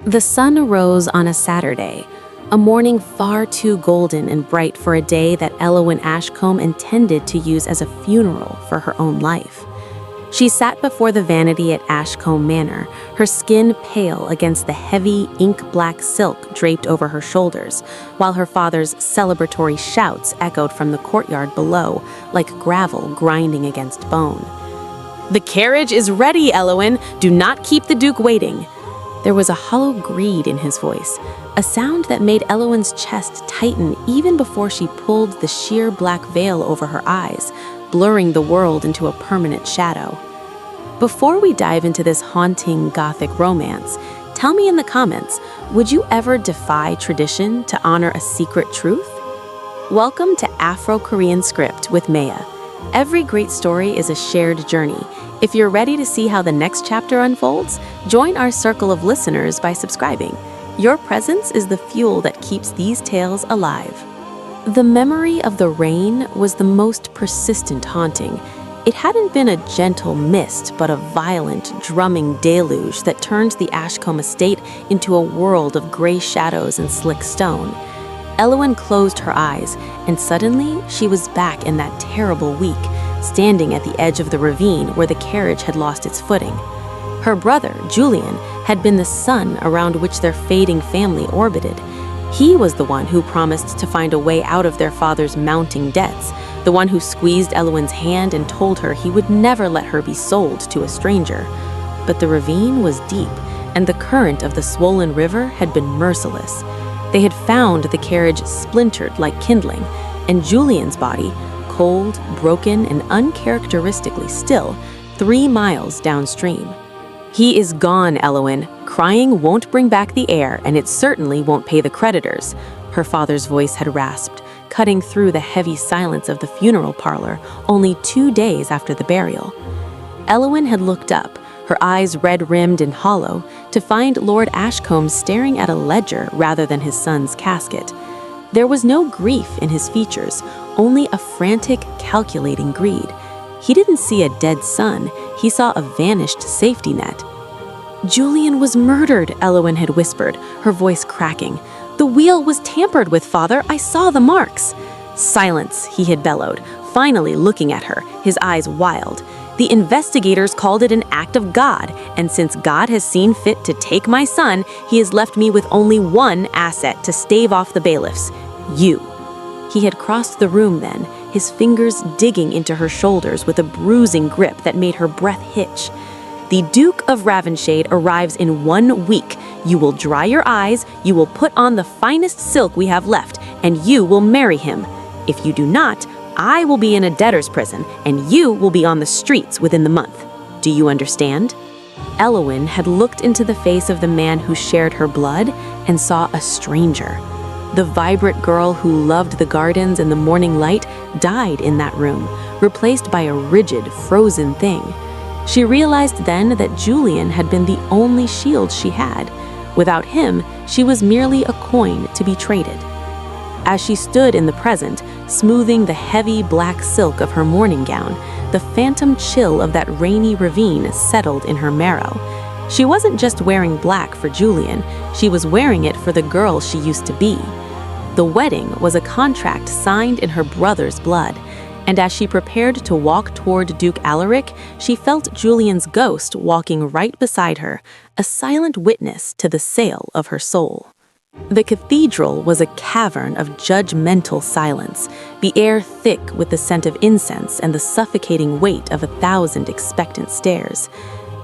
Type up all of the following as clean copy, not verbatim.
The sun arose on a Saturday, a morning far too golden and bright for a day that Elowyn Ashcombe intended to use as a funeral for her own life. She sat before the vanity at Ashcombe Manor, her skin pale against the heavy, ink-black silk draped over her shoulders, while her father's celebratory shouts echoed from the courtyard below, like gravel grinding against bone. "The carriage is ready, Elowyn! Do not keep the Duke waiting!" There was a hollow greed in his voice, a sound that made Elowyn's chest tighten even before she pulled the sheer black veil over her eyes, blurring the world into a permanent shadow. Before we dive into this haunting Gothic romance, tell me in the comments, would you ever defy tradition to honor a secret truth? Welcome to Afro-Korean Script with Maya. Every great story is a shared journey. If you're ready to see how the next chapter unfolds, join our circle of listeners by subscribing. Your presence is the fuel that keeps these tales alive. The memory of the rain was the most persistent haunting. It hadn't been a gentle mist, but a violent, drumming deluge that turned the Ashcombe estate into a world of gray shadows and slick stone. Elowyn closed her eyes, and suddenly she was back in that terrible week, standing at the edge of the ravine where the carriage had lost its footing. Her brother, Julian, had been the sun around which their fading family orbited. He was the one who promised to find a way out of their father's mounting debts, the one who squeezed Elowyn's hand and told her he would never let her be sold to a stranger. But the ravine was deep, and the current of the swollen river had been merciless. They had found the carriage splintered like kindling, and Julian's body, cold, broken, and uncharacteristically still, 3 miles downstream. "He is gone, Elowyn. Crying won't bring back the heir, and it certainly won't pay the creditors," her father's voice had rasped, cutting through the heavy silence of the funeral parlor only 2 days after the burial. Elowyn had looked up, her eyes red-rimmed and hollow, to find Lord Ashcombe staring at a ledger rather than his son's casket. There was no grief in his features, only a frantic, calculating greed. He didn't see a dead son, he saw a vanished safety net. "Julian was murdered," Elowyn had whispered, her voice cracking. "The wheel was tampered with, father. I saw the marks." "Silence," he had bellowed, finally looking at her, his eyes wild. "The investigators called it an act of God, and since God has seen fit to take my son, he has left me with only one asset to stave off the bailiffs: you." He had crossed the room then, his fingers digging into her shoulders with a bruising grip that made her breath hitch. "The Duke of Ravensshade arrives in 1 week. You will dry your eyes, you will put on the finest silk we have left, and you will marry him. If you do not, I will be in a debtor's prison, and you will be on the streets within the month. Do you understand?" Elowyn had looked into the face of the man who shared her blood and saw a stranger. The vibrant girl who loved the gardens and the morning light died in that room, replaced by a rigid, frozen thing. She realized then that Julian had been the only shield she had. Without him, she was merely a coin to be traded. As she stood in the present, smoothing the heavy black silk of her morning gown, the phantom chill of that rainy ravine settled in her marrow. She wasn't just wearing black for Julian, she was wearing it for the girl she used to be. The wedding was a contract signed in her brother's blood, and as she prepared to walk toward Duke Alaric, she felt Julian's ghost walking right beside her, a silent witness to the sale of her soul. The cathedral was a cavern of judgmental silence, the air thick with the scent of incense and the suffocating weight of 1,000 expectant stares.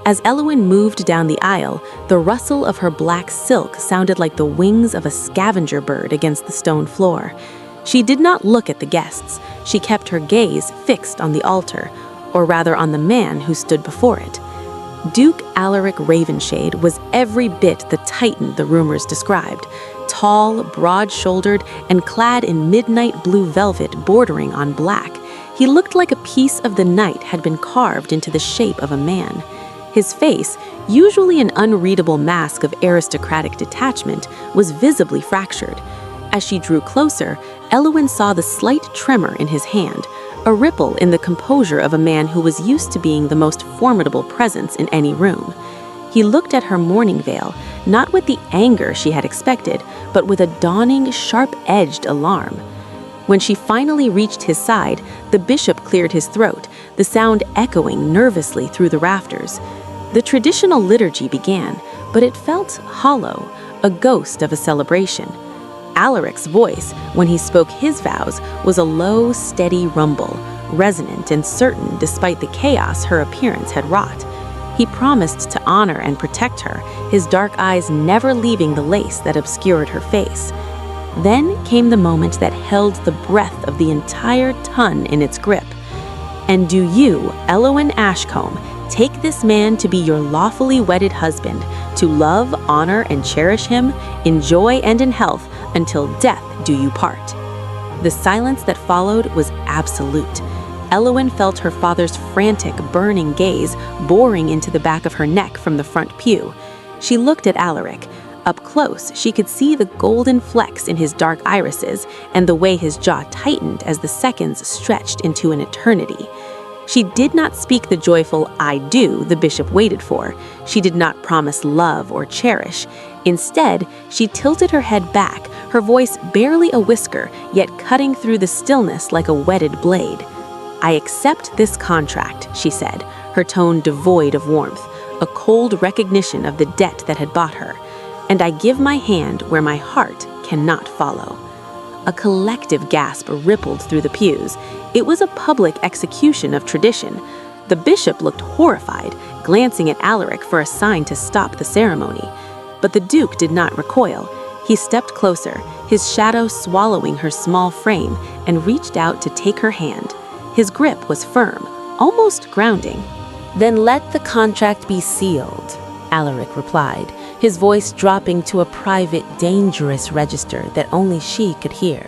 As Elowyn moved down the aisle, the rustle of her black silk sounded like the wings of a scavenger bird against the stone floor. She did not look at the guests. She kept her gaze fixed on the altar, or rather on the man who stood before it. Duke Alaric Ravensshade was every bit the titan the rumors described, tall, broad-shouldered, and clad in midnight blue velvet bordering on black. He looked like a piece of the night had been carved into the shape of a man. His face, usually an unreadable mask of aristocratic detachment, was visibly fractured. As she drew closer, Elowyn saw the slight tremor in his hand, a ripple in the composure of a man who was used to being the most formidable presence in any room. He looked at her mourning veil, not with the anger she had expected, but with a dawning, sharp-edged alarm. When she finally reached his side, the bishop cleared his throat, the sound echoing nervously through the rafters. The traditional liturgy began, but it felt hollow, a ghost of a celebration. Alaric's voice, when he spoke his vows, was a low, steady rumble, resonant and certain despite the chaos her appearance had wrought. He promised to honor and protect her, his dark eyes never leaving the lace that obscured her face. Then came the moment that held the breath of the entire ton in its grip. "And do you, Elowyn Ashcombe, take this man to be your lawfully wedded husband, to love, honor, and cherish him, in joy and in health, until death do you part?" The silence that followed was absolute. Elowyn felt her father's frantic, burning gaze boring into the back of her neck from the front pew. She looked at Alaric. Up close, she could see the golden flecks in his dark irises and the way his jaw tightened as the seconds stretched into an eternity. She did not speak the joyful "I do" the bishop waited for. She did not promise love or cherish. Instead, she tilted her head back, her voice barely a whisper, yet cutting through the stillness like a whetted blade. "I accept this contract," she said, her tone devoid of warmth, a cold recognition of the debt that had bought her. "And I give my hand where my heart cannot follow." A collective gasp rippled through the pews. It was a public execution of tradition. The bishop looked horrified, glancing at Alaric for a sign to stop the ceremony. But the duke did not recoil. He stepped closer, his shadow swallowing her small frame, and reached out to take her hand. His grip was firm, almost grounding. "Then let the contract be sealed," Alaric replied, his voice dropping to a private, dangerous register that only she could hear.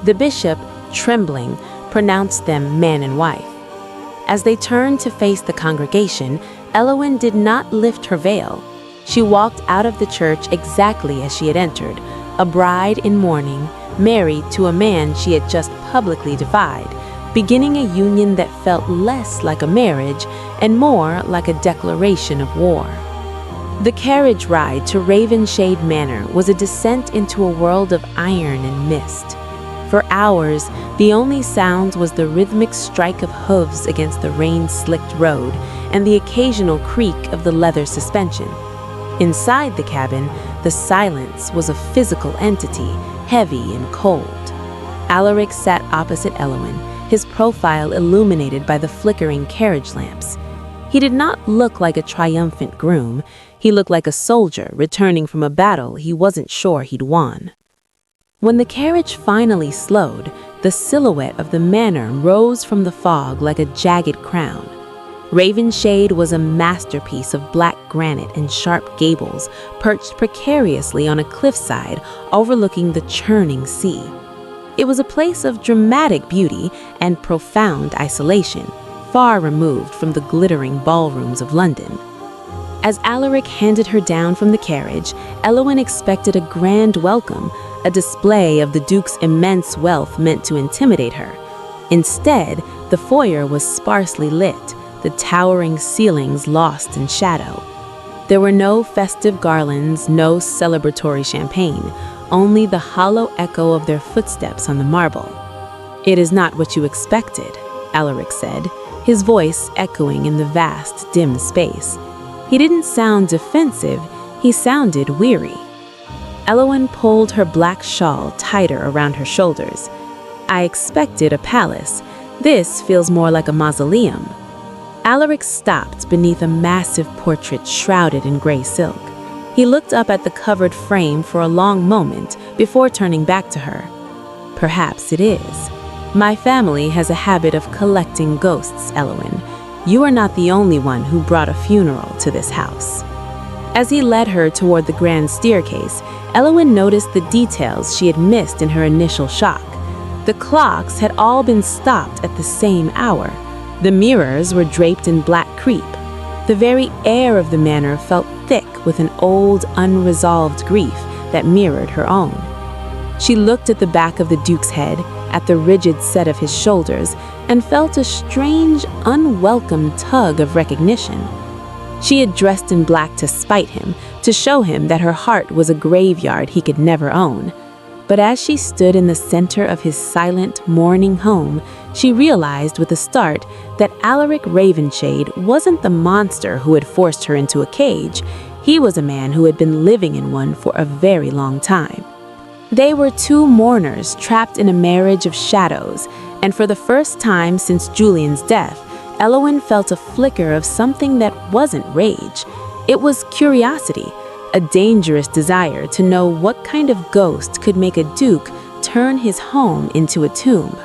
The bishop, trembling, pronounced them man and wife. As they turned to face the congregation, Elowyn did not lift her veil. She walked out of the church exactly as she had entered, a bride in mourning, married to a man she had just publicly defied, beginning a union that felt less like a marriage and more like a declaration of war. The carriage ride to Ravenshade Manor was a descent into a world of iron and mist. For hours, the only sound was the rhythmic strike of hooves against the rain-slicked road and the occasional creak of the leather suspension. Inside the cabin, the silence was a physical entity, heavy and cold. Alaric sat opposite Elowyn, his profile illuminated by the flickering carriage lamps. He did not look like a triumphant groom. He looked like a soldier returning from a battle he wasn't sure he'd won. When the carriage finally slowed, the silhouette of the manor rose from the fog like a jagged crown. Ravenshade was a masterpiece of black granite and sharp gables, perched precariously on a cliffside overlooking the churning sea. It was a place of dramatic beauty and profound isolation, far removed from the glittering ballrooms of London. As Alaric handed her down from the carriage, Elowyn expected a grand welcome, a display of the Duke's immense wealth meant to intimidate her. Instead, the foyer was sparsely lit, the towering ceilings lost in shadow. There were no festive garlands, no celebratory champagne, only the hollow echo of their footsteps on the marble. "It is not what you expected," Alaric said, his voice echoing in the vast, dim space. He didn't sound defensive, he sounded weary. Elowyn pulled her black shawl tighter around her shoulders. "I expected a palace. This feels more like a mausoleum." Alaric stopped beneath a massive portrait shrouded in gray silk. He looked up at the covered frame for a long moment before turning back to her. "Perhaps it is. My family has a habit of collecting ghosts, Elowyn. You are not the only one who brought a funeral to this house." As he led her toward the grand staircase, Elowyn noticed the details she had missed in her initial shock. The clocks had all been stopped at the same hour. The mirrors were draped in black crepe. The very air of the manor felt thick with an old, unresolved grief that mirrored her own. She looked at the back of the Duke's head, at the rigid set of his shoulders, and felt a strange, unwelcome tug of recognition. She had dressed in black to spite him, to show him that her heart was a graveyard he could never own. But as she stood in the center of his silent, mourning home, she realized with a start that Alaric Ravenshade wasn't the monster who had forced her into a cage. He was a man who had been living in one for a very long time. They were two mourners trapped in a marriage of shadows, and for the first time since Julian's death, Elowyn felt a flicker of something that wasn't rage. It was curiosity, a dangerous desire to know what kind of ghost could make a duke turn his home into a tomb.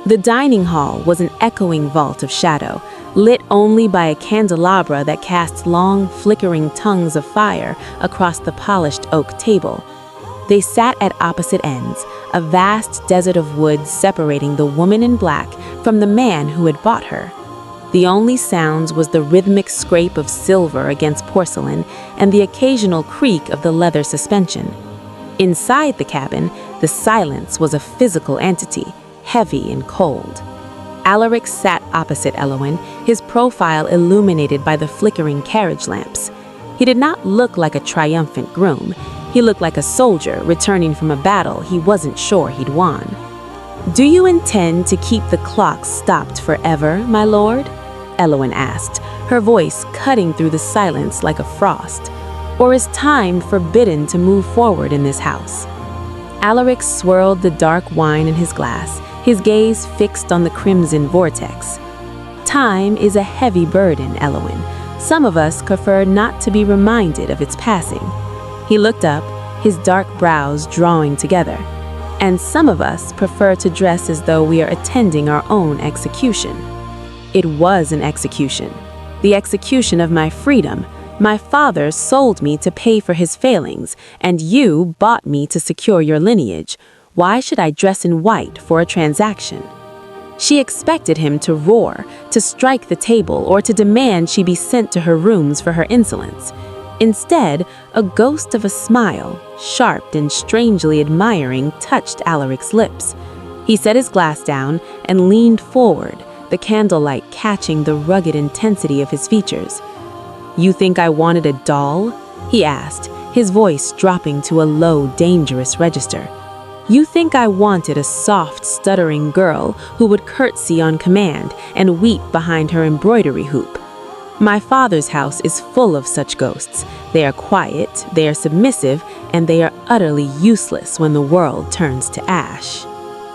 The dining hall was an echoing vault of shadow, lit only by a candelabra that cast long, flickering tongues of fire across the polished oak table. They sat at opposite ends, a vast desert of wood separating the woman in black from the man who had bought her. The only sounds was the rhythmic scrape of silver against porcelain and the occasional creak of the leather suspension. Inside the cabin, the silence was a physical entity, heavy and cold. Alaric sat opposite Elowyn, his profile illuminated by the flickering carriage lamps. He did not look like a triumphant groom. He looked like a soldier returning from a battle he wasn't sure he'd won. "Do you intend to keep the clock stopped forever, my lord?" Elowyn asked, her voice cutting through the silence like a frost. "Or is time forbidden to move forward in this house?" Alaric swirled the dark wine in his glass, his gaze fixed on the crimson vortex. "Time is a heavy burden, Elowyn. Some of us prefer not to be reminded of its passing." He looked up, his dark brows drawing together. "And some of us prefer to dress as though we are attending our own execution." It was an execution. The execution of my freedom. My father sold me to pay for his failings, and you bought me to secure your lineage. Why should I dress in white for a transaction? She expected him to roar, to strike the table, or to demand she be sent to her rooms for her insolence. Instead, a ghost of a smile, sharp and strangely admiring, touched Alaric's lips. He set his glass down and leaned forward, the candlelight catching the rugged intensity of his features. "You think I wanted a doll?" he asked, his voice dropping to a low, dangerous register. "You think I wanted a soft, stuttering girl who would curtsy on command and weep behind her embroidery hoop? My father's house is full of such ghosts. They are quiet, they are submissive, and they are utterly useless when the world turns to ash."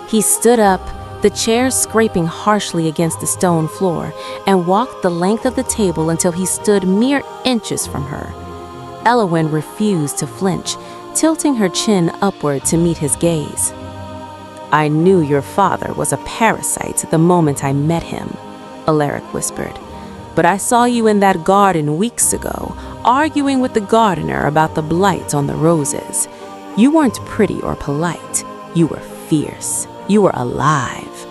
He stood up, the chair scraping harshly against the stone floor, and walked the length of the table until he stood mere inches from her. Elowyn refused to flinch, tilting her chin upward to meet his gaze. "I knew your father was a parasite the moment I met him," Alaric whispered. "But I saw you in that garden weeks ago, arguing with the gardener about the blight on the roses. You weren't pretty or polite. You were fierce. You were alive."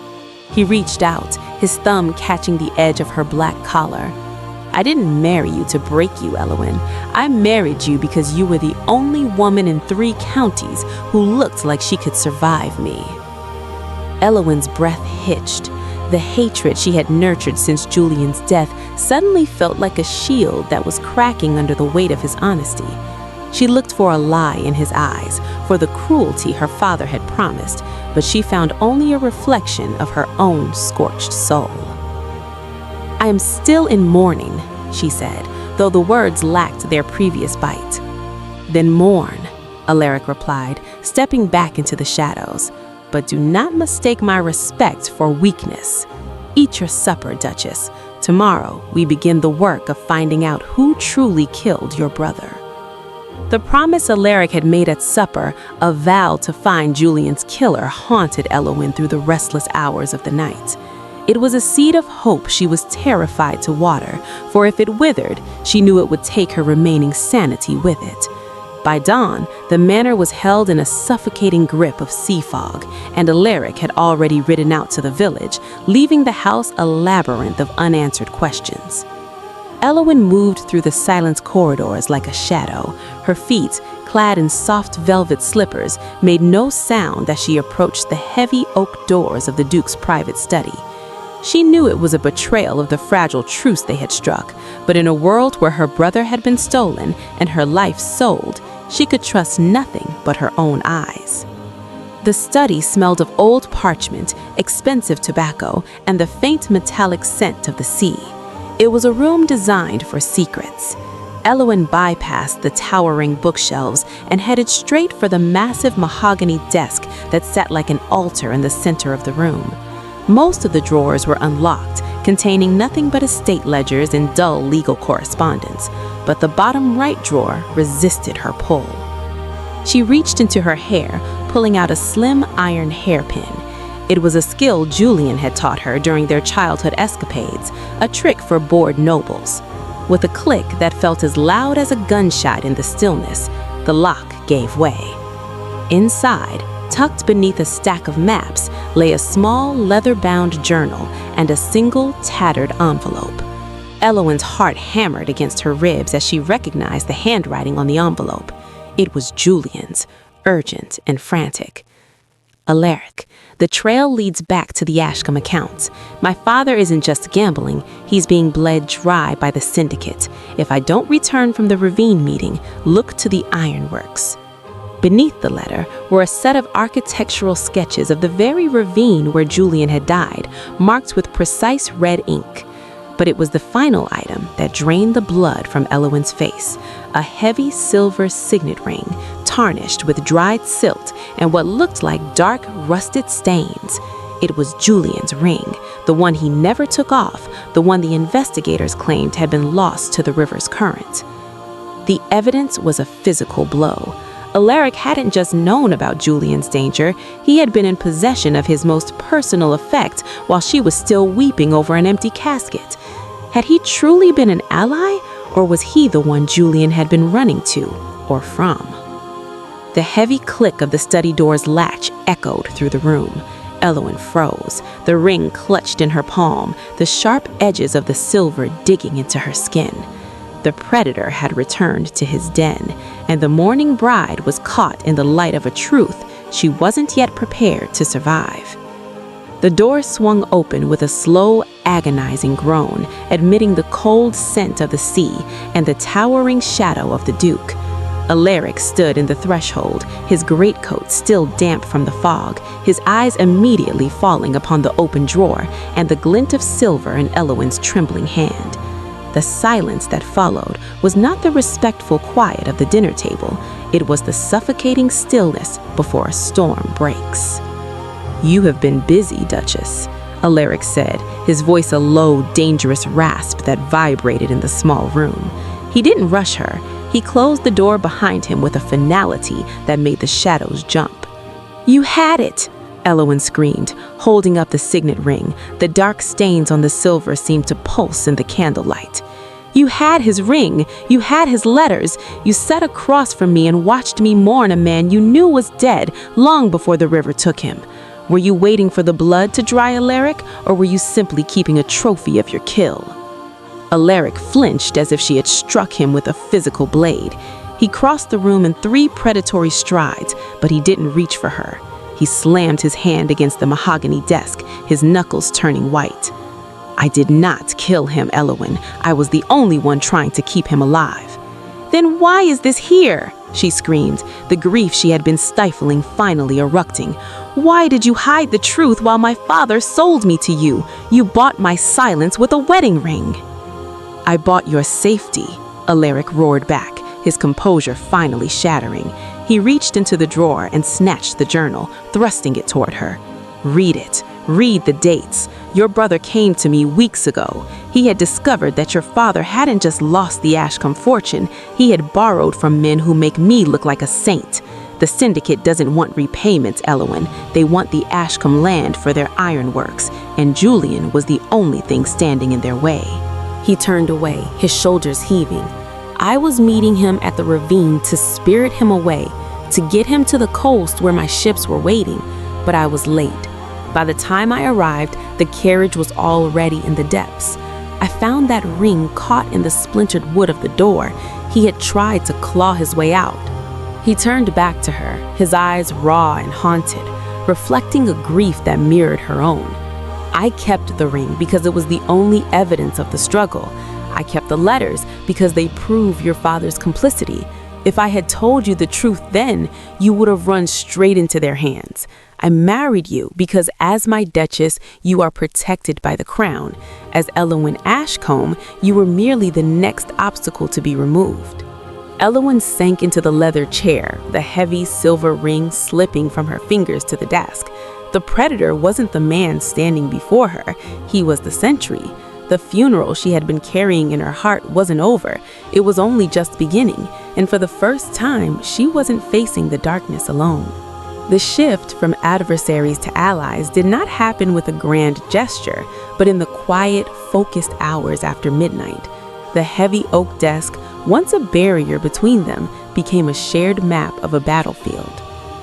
He reached out, his thumb catching the edge of her black collar. "I didn't marry you to break you, Elowyn. I married you because you were the only woman in 3 counties who looked like she could survive me." Elowyn's breath hitched. The hatred she had nurtured since Julian's death suddenly felt like a shield that was cracking under the weight of his honesty. She looked for a lie in his eyes, for the cruelty her father had promised, but she found only a reflection of her own scorched soul. "I am still in mourning," she said, though the words lacked their previous bite. "Then mourn," Alaric replied, stepping back into the shadows. "But do not mistake my respect for weakness. Eat your supper, Duchess. Tomorrow we begin the work of finding out who truly killed your brother." The promise Alaric had made at supper, a vow to find Julian's killer, haunted Elowyn through the restless hours of the night. It was a seed of hope she was terrified to water, for if it withered, she knew it would take her remaining sanity with it. By dawn, the manor was held in a suffocating grip of sea fog, and Alaric had already ridden out to the village, leaving the house a labyrinth of unanswered questions. Elowyn moved through the silent corridors like a shadow. Her feet, clad in soft velvet slippers, made no sound as she approached the heavy oak doors of the Duke's private study. She knew it was a betrayal of the fragile truce they had struck, but in a world where her brother had been stolen and her life sold, she could trust nothing but her own eyes. The study smelled of old parchment, expensive tobacco, and the faint metallic scent of the sea. It was a room designed for secrets. Elowyn bypassed the towering bookshelves and headed straight for the massive mahogany desk that sat like an altar in the center of the room. Most of the drawers were unlocked, containing nothing but estate ledgers and dull legal correspondence, but the bottom right drawer resisted her pull. She reached into her hair, pulling out a slim iron hairpin. It was a skill Julian had taught her during their childhood escapades, a trick for bored nobles. With a click that felt as loud as a gunshot in the stillness, the lock gave way. Inside, tucked beneath a stack of maps, lay a small leather-bound journal and a single tattered envelope. Elowyn's heart hammered against her ribs as she recognized the handwriting on the envelope. It was Julian's, urgent and frantic. Alaric, the trail leads back to the Ashcombe accounts. My father isn't just gambling, he's being bled dry by the syndicate. If I don't return from the ravine meeting, look to the ironworks. Beneath the letter were a set of architectural sketches of the very ravine where Julian had died, marked with precise red ink. But it was the final item that drained the blood from Elowyn's face, a heavy silver signet ring, tarnished with dried silt and what looked like dark, rusted stains. It was Julian's ring, the one he never took off, the one the investigators claimed had been lost to the river's current. The evidence was a physical blow. Alaric hadn't just known about Julian's danger, he had been in possession of his most personal effect while she was still weeping over an empty casket. Had he truly been an ally, or was he the one Julian had been running to, or from? The heavy click of the study door's latch echoed through the room. Elowyn froze, the ring clutched in her palm, the sharp edges of the silver digging into her skin. The predator had returned to his den, and the mourning bride was caught in the light of a truth she wasn't yet prepared to survive. The door swung open with a slow, agonizing groan, admitting the cold scent of the sea and the towering shadow of the Duke. Alaric stood in the threshold, his greatcoat still damp from the fog, his eyes immediately falling upon the open drawer and the glint of silver in Elowyn's trembling hand. The silence that followed was not the respectful quiet of the dinner table, it was the suffocating stillness before a storm breaks. "You have been busy, Duchess," Alaric said, his voice a low, dangerous rasp that vibrated in the small room. He didn't rush her. He closed the door behind him with a finality that made the shadows jump. "You had it!" Elowyn screamed, holding up the signet ring. The dark stains on the silver seemed to pulse in the candlelight. "You had his ring. You had his letters. You sat across from me and watched me mourn a man you knew was dead long before the river took him. Were you waiting for the blood to dry, Alaric, or were you simply keeping a trophy of your kill?" Alaric flinched as if she had struck him with a physical blade. He crossed the room in 3 predatory strides, but he didn't reach for her. He slammed his hand against the mahogany desk, his knuckles turning white. "I did not kill him, Elowyn. I was the only one trying to keep him alive." "Then why is this here?" she screamed, the grief she had been stifling finally erupting. "Why did you hide the truth while my father sold me to you? You bought my silence with a wedding ring." "I bought your safety," Alaric roared back, his composure finally shattering. He reached into the drawer and snatched the journal, thrusting it toward her. "Read it. Read the dates. Your brother came to me weeks ago. He had discovered that your father hadn't just lost the Ashcombe fortune, he had borrowed from men who make me look like a saint. The syndicate doesn't want repayment, Elowyn. They want the Ashcombe land for their ironworks, and Julian was the only thing standing in their way." He turned away, his shoulders heaving. "I was meeting him at the ravine to spirit him away, to get him to the coast where my ships were waiting, but I was late. By the time I arrived, the carriage was already in the depths. I found that ring caught in the splintered wood of the door. He had tried to claw his way out." He turned back to her, his eyes raw and haunted, reflecting a grief that mirrored her own. I kept the ring because it was the only evidence of the struggle. I kept the letters because they prove your father's complicity. If I had told you the truth then, you would have run straight into their hands. I married you because as my duchess, you are protected by the crown. As Elowyn Ashcombe, you were merely the next obstacle to be removed." Elowyn sank into the leather chair, the heavy silver ring slipping from her fingers to the desk. The predator wasn't the man standing before her, he was the sentry. The funeral she had been carrying in her heart wasn't over, it was only just beginning, and for the first time, she wasn't facing the darkness alone. The shift from adversaries to allies did not happen with a grand gesture, but in the quiet, focused hours after midnight. The heavy oak desk, once a barrier between them, became a shared map of a battlefield.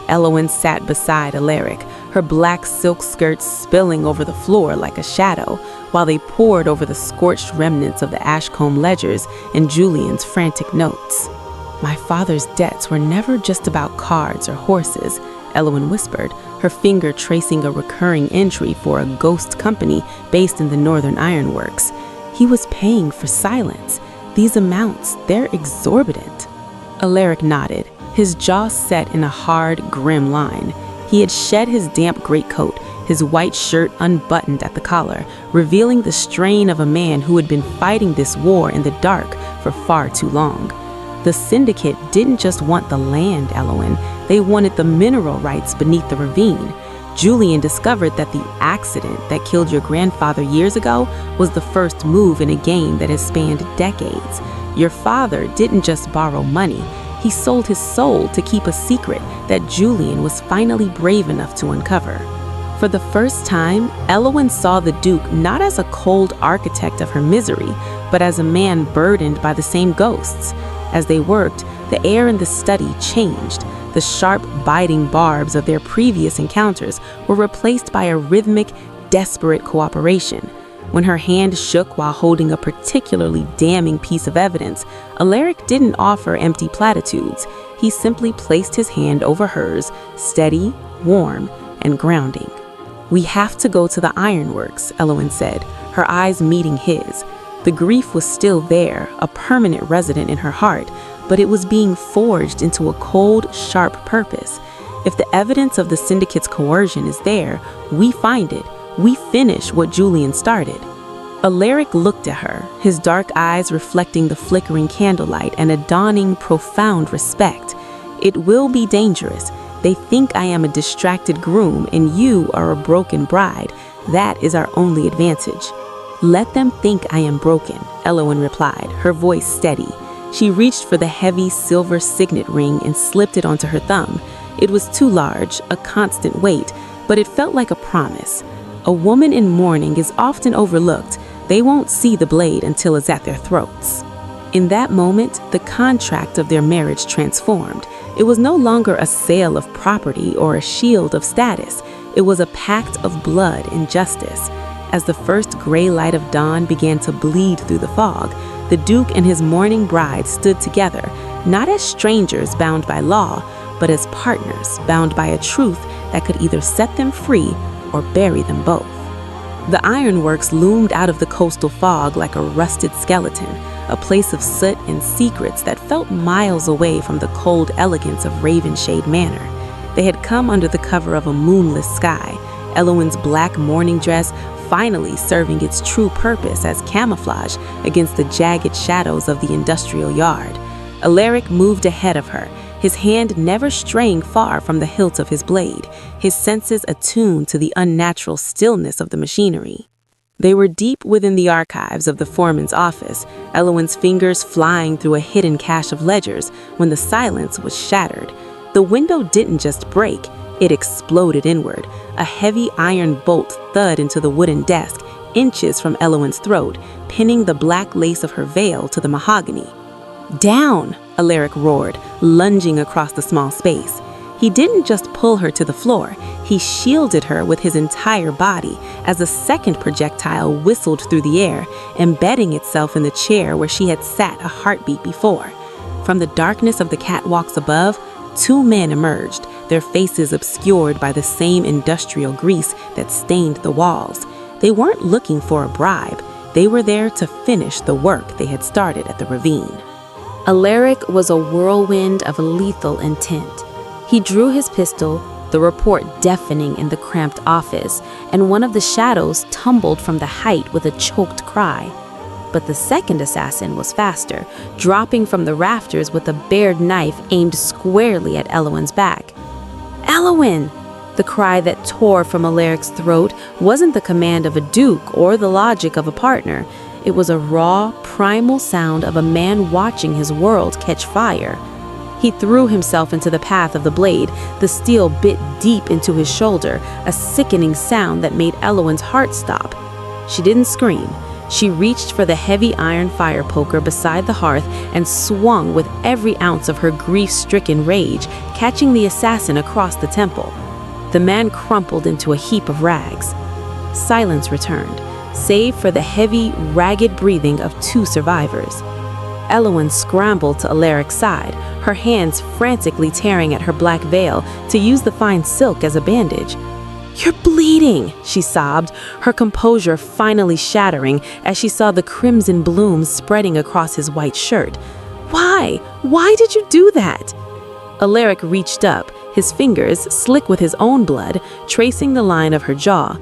Elowyn sat beside Alaric, her black silk skirts spilling over the floor like a shadow, while they pored over the scorched remnants of the Ashcombe ledgers and Julian's frantic notes. "My father's debts were never just about cards or horses," Elowyn whispered, her finger tracing a recurring entry for a ghost company based in the Northern Ironworks. "He was paying for silence. These amounts, they're exorbitant." Alaric nodded, his jaw set in a hard, grim line. He had shed his damp greatcoat, his white shirt unbuttoned at the collar, revealing the strain of a man who had been fighting this war in the dark for far too long. The syndicate didn't just want the land, Elowyn. They wanted the mineral rights beneath the ravine. Julian discovered that the accident that killed your grandfather years ago was the first move in a game that has spanned decades. Your father didn't just borrow money. He sold his soul to keep a secret that Julian was finally brave enough to uncover. For the first time, Elowyn saw the Duke not as a cold architect of her misery, but as a man burdened by the same ghosts. As they worked, the air in the study changed. The sharp, biting barbs of their previous encounters were replaced by a rhythmic, desperate cooperation. When her hand shook while holding a particularly damning piece of evidence, Alaric didn't offer empty platitudes. He simply placed his hand over hers, steady, warm, and grounding. "We have to go to the ironworks," Elowyn said, her eyes meeting his. The grief was still there, a permanent resident in her heart, but it was being forged into a cold, sharp purpose. If the evidence of the syndicate's coercion is there, we find it. We finish what Julian started. Alaric looked at her, his dark eyes reflecting the flickering candlelight and a dawning, profound respect. "It will be dangerous. They think I am a distracted groom and you are a broken bride. That is our only advantage." "Let them think I am broken," Elowyn replied, her voice steady. She reached for the heavy silver signet ring and slipped it onto her thumb. It was too large, a constant weight, but it felt like a promise. A woman in mourning is often overlooked. They won't see the blade until it's at their throats. In that moment, the contract of their marriage transformed. It was no longer a sale of property or a shield of status. It was a pact of blood and justice. As the first gray light of dawn began to bleed through the fog, the Duke and his mourning bride stood together, not as strangers bound by law, but as partners bound by a truth that could either set them free or bury them both. The ironworks loomed out of the coastal fog like a rusted skeleton, a place of soot and secrets that felt miles away from the cold elegance of Ravenshade Manor. They had come under the cover of a moonless sky, Elowyn's black mourning dress finally serving its true purpose as camouflage against the jagged shadows of the industrial yard. Alaric moved ahead of her, his hand never straying far from the hilt of his blade, his senses attuned to the unnatural stillness of the machinery. They were deep within the archives of the foreman's office, Elowyn's fingers flying through a hidden cache of ledgers when the silence was shattered. The window didn't just break, it exploded inward. A heavy iron bolt thud into the wooden desk, inches from Elowyn's throat, pinning the black lace of her veil to the mahogany. "Down!" Alaric roared, lunging across the small space. He didn't just pull her to the floor, he shielded her with his entire body as a second projectile whistled through the air, embedding itself in the chair where she had sat a heartbeat before. From the darkness of the catwalks above, two men emerged, their faces obscured by the same industrial grease that stained the walls. They weren't looking for a bribe. They were there to finish the work they had started at the ravine. Alaric was a whirlwind of lethal intent. He drew his pistol, the report deafening in the cramped office, and one of the shadows tumbled from the height with a choked cry. But the second assassin was faster, dropping from the rafters with a bared knife aimed squarely at Elowin's back. "Elowin!" The cry that tore from Alaric's throat wasn't the command of a duke or the logic of a partner. It was a raw, primal sound of a man watching his world catch fire. He threw himself into the path of the blade, the steel bit deep into his shoulder, a sickening sound that made Elowin's heart stop. She didn't scream. She reached for the heavy iron fire poker beside the hearth and swung with every ounce of her grief-stricken rage, catching the assassin across the temple. The man crumpled into a heap of rags. Silence returned, save for the heavy, ragged breathing of two survivors. Elowin scrambled to Alaric's side, her hands frantically tearing at her black veil to use the fine silk as a bandage. "You're bleeding," she sobbed, her composure finally shattering as she saw the crimson blooms spreading across his white shirt. "Why? Why did you do that?" Alaric reached up, his fingers slick with his own blood, tracing the line of her jaw.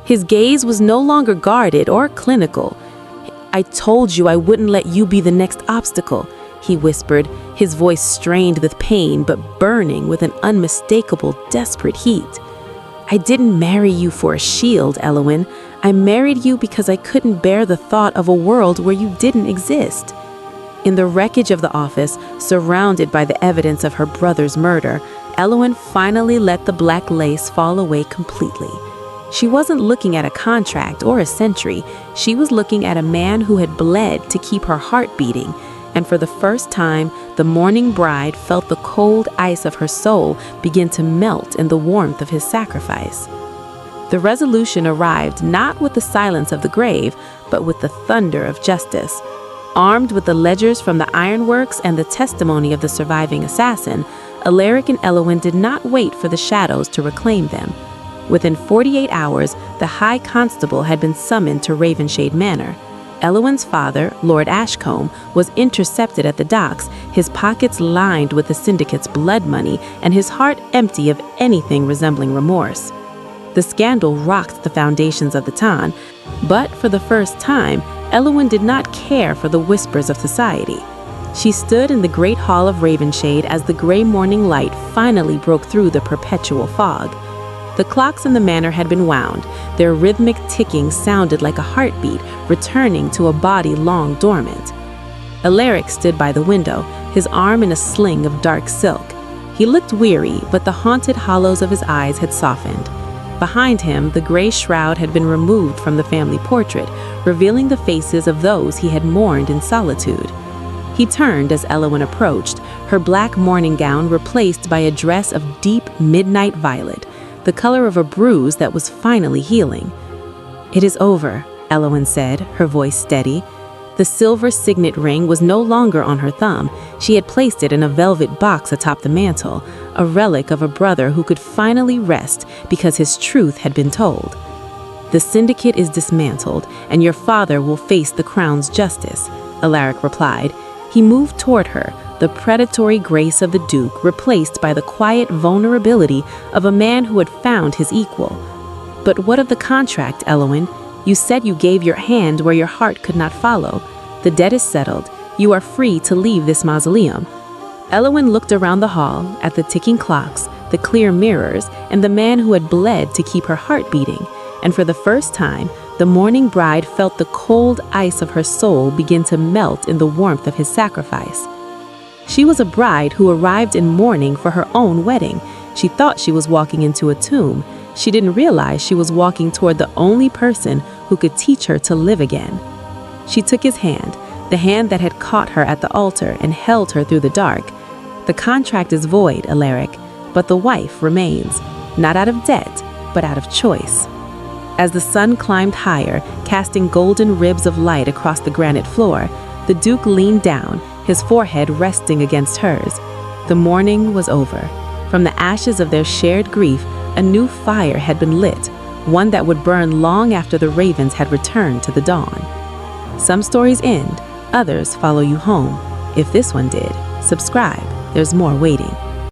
His gaze was no longer guarded or clinical. "I told you I wouldn't let you be the next obstacle," he whispered, his voice strained with pain but burning with an unmistakable, desperate heat. "I didn't marry you for a shield, Elowin. I married you because I couldn't bear the thought of a world where you didn't exist." In the wreckage of the office, surrounded by the evidence of her brother's murder, Elowin finally let the black lace fall away completely. She wasn't looking at a contract or a century. She was looking at a man who had bled to keep her heart beating, and for the first time, the mourning bride felt the cold ice of her soul begin to melt in the warmth of his sacrifice. The resolution arrived not with the silence of the grave, but with the thunder of justice. Armed with the ledgers from the ironworks and the testimony of the surviving assassin, Alaric and Elowin did not wait for the shadows to reclaim them. Within 48 hours, the High Constable had been summoned to Ravenshade Manor. Elowin's father, Lord Ashcombe, was intercepted at the docks, his pockets lined with the syndicate's blood money and his heart empty of anything resembling remorse. The scandal rocked the foundations of the town, but for the first time, Elowin did not care for the whispers of society. She stood in the great hall of Ravenshade as the gray morning light finally broke through the perpetual fog. The clocks in the manor had been wound. Their rhythmic ticking sounded like a heartbeat, returning to a body long dormant. Alaric stood by the window, his arm in a sling of dark silk. He looked weary, but the haunted hollows of his eyes had softened. Behind him, the gray shroud had been removed from the family portrait, revealing the faces of those he had mourned in solitude. He turned as Elowin approached, her black mourning gown replaced by a dress of deep midnight violet, the color of a bruise that was finally healing. "It is over," Elowin said, her voice steady. The silver signet ring was no longer on her thumb. She had placed it in a velvet box atop the mantel, a relic of a brother who could finally rest because his truth had been told. "The syndicate is dismantled, and your father will face the crown's justice," Alaric replied. He moved toward her, the predatory grace of the Duke replaced by the quiet vulnerability of a man who had found his equal. "But what of the contract, Elowin? You said you gave your hand where your heart could not follow. The debt is settled. You are free to leave this mausoleum." Elowin looked around the hall, at the ticking clocks, the clear mirrors, and the man who had bled to keep her heart beating, and for the first time, the mourning bride felt the cold ice of her soul begin to melt in the warmth of his sacrifice. She was a bride who arrived in mourning for her own wedding. She thought she was walking into a tomb. She didn't realize she was walking toward the only person who could teach her to live again. She took his hand, the hand that had caught her at the altar and held her through the dark. "The contract is void, Alaric, but the wife remains, not out of debt, but out of choice." As the sun climbed higher, casting golden ribs of light across the granite floor, the Duke leaned down, his forehead resting against hers. The mourning was over. From the ashes of their shared grief, a new fire had been lit, one that would burn long after the ravens had returned to the dawn. Some stories end, others follow you home. If this one did, subscribe. There's more waiting.